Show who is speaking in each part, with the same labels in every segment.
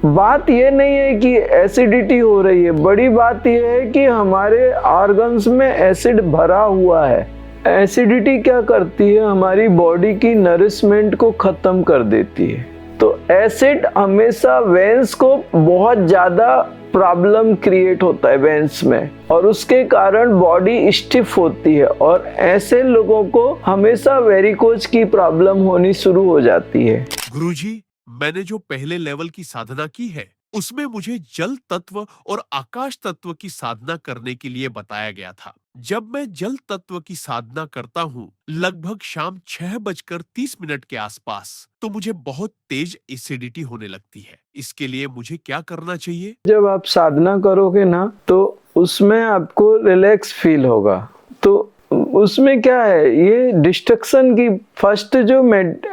Speaker 1: बात ये नहीं है कि एसिडिटी हो रही है, बड़ी बात ये है कि हमारे ऑर्गन्स में एसिड भरा हुआ है। एसिडिटी क्या करती है, हमारी बॉडी की नरिशमेंट को खत्म कर देती है। तो एसिड हमेशा वेन्स को बहुत ज्यादा प्रॉब्लम क्रिएट होता है वेन्स में, और उसके कारण बॉडी स्टिफ होती है, और ऐसे लोगों को हमेशा वेरिकोज की प्रॉब्लम होनी शुरू हो जाती है।
Speaker 2: गुरुजी, मैंने जो पहले लेवल की साधना की है उसमें मुझे जल तत्व और आकाश तत्व की साधना करने के लिए बताया गया था। जब मैं जल तत्व की साधना करता हूँ लगभग शाम 6:30 के आसपास, तो मुझे बहुत तेज एसिडिटी होने लगती है। इसके लिए मुझे क्या करना चाहिए? जब
Speaker 1: आप साधना करोगे ना तो उसमें आपको रिलैक्स फील होगा। तो उसमें क्या है, ये डिस्ट्रक्शन की फर्स्ट जो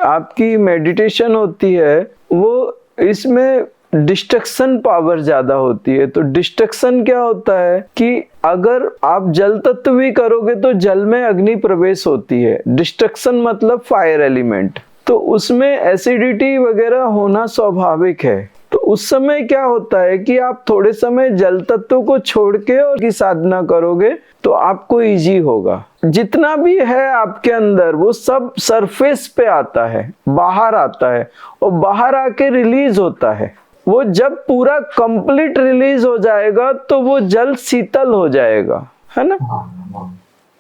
Speaker 1: आपकी मेडिटेशन होती है वो इसमें डिस्ट्रक्शन पावर ज्यादा होती है। तो डिस्ट्रक्शन क्या होता है कि अगर आप जल तत्व भी करोगे तो जल में अग्नि प्रवेश होती है। डिस्ट्रक्शन मतलब फायर एलिमेंट, तो उसमें एसिडिटी वगैरह होना स्वाभाविक है। तो उस समय क्या होता है कि आप थोड़े समय जल तत्व को छोड़ के और की साधना करोगे तो आपको इजी होगा। जितना भी है आपके अंदर वो सब सरफेस पे आता है, बाहर आता है, और बाहर आके रिलीज होता है। वो जब पूरा कंप्लीट रिलीज हो जाएगा तो वो जल शीतल हो जाएगा, है ना।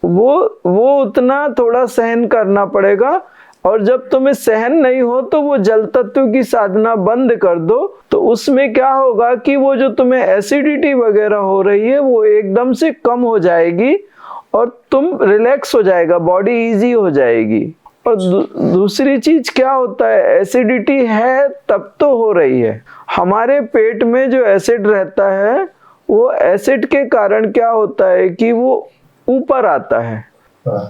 Speaker 1: वो उतना थोड़ा सहन करना पड़ेगा, और जब तुम्हें सहन नहीं हो तो वो जल तत्व की साधना बंद कर दो। तो उसमें क्या होगा कि वो जो तुम्हें एसिडिटी वगैरह हो रही है वो एकदम से कम हो जाएगी और तुम रिलैक्स हो जाएगा, बॉडी इजी हो जाएगी। और दूसरी चीज क्या होता है, एसिडिटी है तब तो हो रही है, हमारे पेट में जो एसिड रहता है वो एसिड के कारण क्या होता है कि वो ऊपर आता है।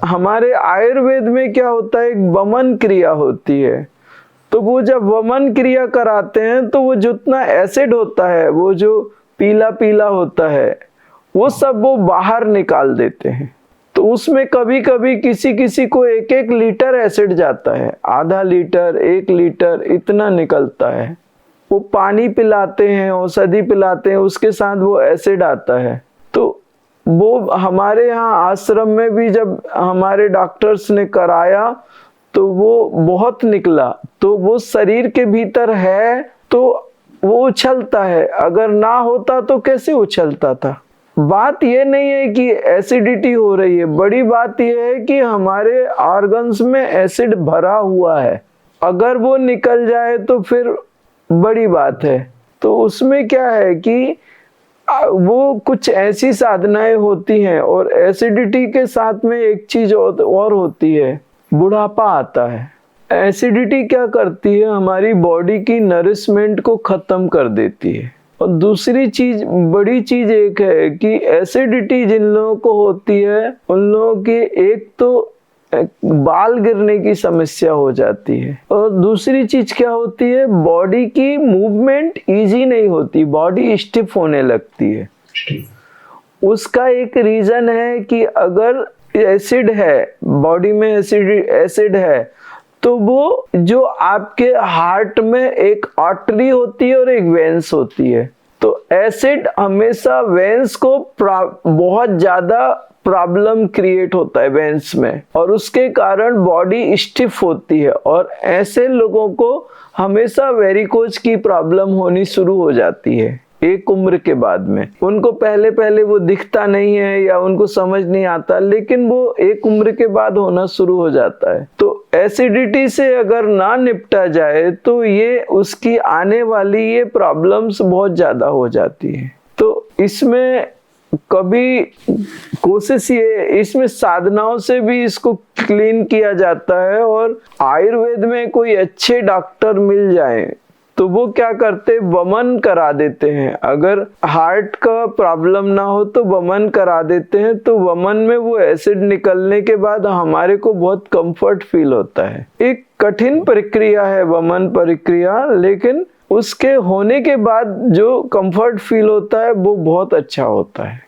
Speaker 1: हमारे आयुर्वेद में क्या होता है, एक वमन क्रिया होती है। तो वो जब वमन क्रिया कराते हैं तो वो जितना एसिड होता है, वो जो पीला पीला होता है, वो सब वो बाहर निकाल देते हैं। तो उसमें कभी कभी किसी किसी को 1-1 लीटर एसिड जाता है, आधा लीटर, 1 लीटर इतना निकलता है। वो पानी पिलाते हैं, औषधि पिलाते हैं, उसके साथ वो एसिड आता है। तो वो हमारे यहाँ आश्रम में भी जब हमारे डॉक्टर्स ने कराया तो वो बहुत निकला। तो वो शरीर के भीतर है तो वो उछलता है, अगर ना होता तो कैसे उछलता था। बात ये नहीं है कि एसिडिटी हो रही है, बड़ी बात यह है कि हमारे ऑर्गन्स में एसिड भरा हुआ है। अगर वो निकल जाए तो फिर बड़ी बात है। तो उसमें क्या है कि वो कुछ ऐसी साधनाएं होती हैं, और एसिडिटी के साथ में एक चीज और होती है, बुढ़ापा आता है। एसिडिटी क्या करती है, हमारी बॉडी की नरिशमेंट को खत्म कर देती है। और दूसरी चीज, बड़ी चीज एक है कि एसिडिटी जिन लोगों को होती है उन लोगों की एक तो बाल गिरने की समस्या हो जाती है, और दूसरी चीज क्या होती है, बॉडी की मूवमेंट इजी नहीं होती, बॉडी स्टिफ होने लगती है। उसका एक रीजन है कि अगर एसिड है बॉडी में, एसिड है तो वो जो आपके हार्ट में एक आर्टरी होती है और एक वेन्स होती है। तो एसिड हमेशा वेन्स को बहुत ज्यादा प्रॉब्लम क्रिएट होता है वेन्स में, और उसके कारण बॉडी स्टिफ होती है, और ऐसे लोगों को हमेशा वेरिकोज की प्रॉब्लम होनी शुरू हो जाती है एक उम्र के बाद में। उनको पहले पहले वो दिखता नहीं है या उनको समझ नहीं आता, लेकिन वो एक उम्र के बाद होना शुरू हो जाता है। तो एसिडिटी से अगर ना निपटा जाए तो ये उसकी आने वाली ये प्रॉब्लम्स बहुत ज्यादा हो जाती है। तो इसमें कभी कोशिश ये, इसमें साधनाओं से भी इसको क्लीन किया जाता है। और आयुर्वेद में कोई अच्छे डॉक्टर मिल जाए तो वो क्या करते, वमन करा देते हैं। अगर हार्ट का प्रॉब्लम ना हो तो वमन करा देते हैं। तो वमन में वो एसिड निकलने के बाद हमारे को बहुत कंफर्ट फील होता है। एक कठिन प्रक्रिया है वमन प्रक्रिया, लेकिन उसके होने के बाद जो कंफर्ट फील होता है वो बहुत अच्छा होता है।